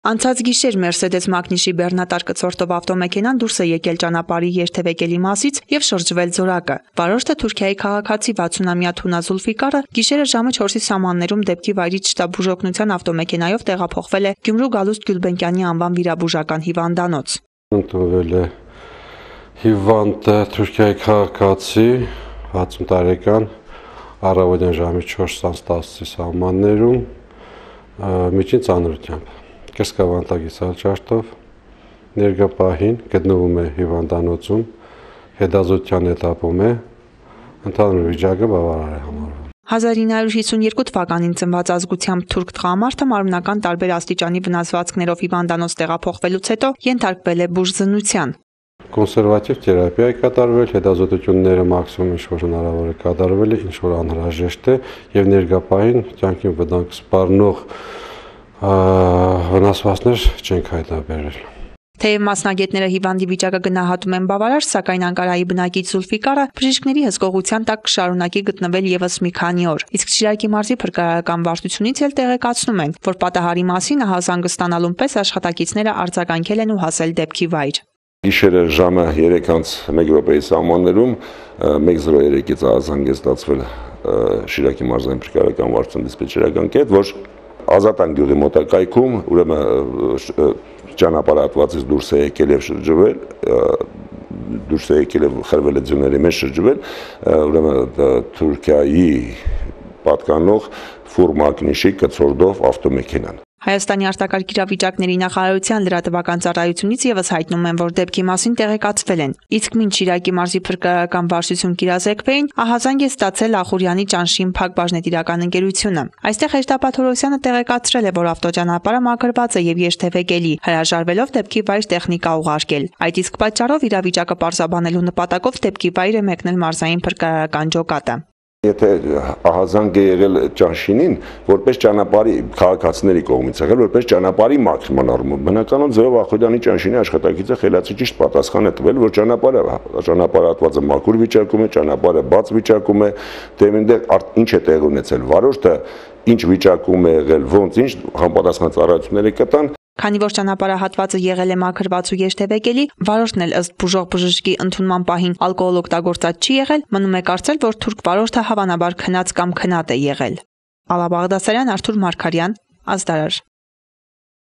Անցած գիշեր Մերսեդես Մակնիշի բեռնատար կցորդով ավտոմեքենան դուրս է եկել ճանապարհի երթևեկելի մասից եւ շրջվել զորակը։ Վարորդը Թուրքիայի քաղաքացի 60-ամյա Թունա Զուլֆիկարը գիշերը ժամը 4-ի սահմաններում դեպքի վայրից շտաբբուժօգնության ավտոմեքենայով տեղափոխվել է Գյումրու Գալուստ Գյուլբենկյանի անվան վիրաբուժական հիվանդանոց։ Ընդունվել է հիվանդը Թուրքիայի քաղաքացի 60 տարեկան առավոտյան ժամի 4:10-ի սահմաններում միջին ծանրությամբ կրծքավանդակի սալջարդով ներգապահին գտնվում է հիվանդանոցում, հետազոտության էտապում է, ընդհանուր վիճակը բավարար է համարվում։ 1952 թվականին ծնված ազգությամբ թուրք տղամարդը մարմնական տարբեր աստիճանի վնասվածքներով հիվանդանոց տեղափոխվելուց հետո ենթարկվել է բուժզնության։ Կոնսերվատիվ թերապիա է կատարվել, հետազոտությունները մաքսիմում ինչ-որ հնարավոր է կատարվել է, ինչ-որ անհրաժեշտ է եւ ներգապահին կյանքին վտանգ սպառնող վնասվածքներ չենք հայտնաբերել։ Թեև մասնագետները հիվանդի վիճակը գնահատում են բավարար, սակայն Անկարայի բնակիչ Զուլֆիկարը բժիշկների հսկողության տակ կշարունակի գտնվել եւս մի քանի օր։ Իսկ Շիրակի մարզի փրկարարական վարչությունից էլ տեղեկացնում են, որ պատահարի մասին ահազանգստանալուն պես աշխատակիցները արձագանքել են ու հասել դեպքի վայր։ Գիշերը ժամը 3:01 սահմաններում 103-ից ահազանգստացվել Շիրակի մարզային փրկարարական վարչության դիսպետչերական կետ, որ Ազատան գյուղի մոտակայքում ուրեմն ճանապարհատվածից դուրս է եկել եւ շրջվել, դուրս է եկել եւ խրվել է ձյուների մեջ շրջվել, ուրեմն Թուրքիայի պատկանող Ֆուր Մակնիշի կցորդով ավտոմեքենան։ Հայաստանի արտակարգ իրավիճակների նախարարության լրատվական ծառայությունից եւս հայտնում են, որ դեպքի մասին տեղեկացվել են։ Իսկ մինչ Շիրակի մարզի փրկարարական վարչություն կիրազեկվեին, ահազանգ է ստացել Ախուրյանի ճանշին փակ բաժնետիրական ընկերությունը։ Այստեղ Հեշտապատ Թորոսյանը տեղեկացրել է, որ ավտոճանապարհը մաքրված է եւ երթևեկելի, հրաժարվելով դեպքի վայր տեխնիկա ուղարկել։ Այդ իսկ պատճառով իրավիճակը պարզաբանելու նպատակով դեպքի վայր է մեկնել մարզային փրկարարական ջոկատը։ Եթե ահազանգ է եղել ճանշինին, որպես ճանապարհի քաղաքացիների կողմից եղել, որպես ճանապարհի մաքրման առումով, բնականon ձեւով Ախուրյանի ճանշինի աշխատակիցը խելացի ճիշտ պատասխան է տվել, որ ճանապարհատվածը մաքուր վիճակում է, ճանապարհը բաց վիճակում է, դե այնտեղ ինչ է տեղի ունեցել, վարորդը ինչ վիճակում է եղել, ոնց ինչ համապատասխան ծառայությունները կտան։ Քանի որ ճանապարհահատվածը եղել է մաքրված ու երթևեկելի, վարորդն էլ ըստ բուժող բժշկի ընդունման պահին ալկոհոլ օգտագործած չի եղել, մնում է կարծել, որ թուրք վարորդը հավանաբար քնած կամ քնած է եղել։ Ալա Բաղդասարյան, Արթուր Մարգարյան, Ազդարար։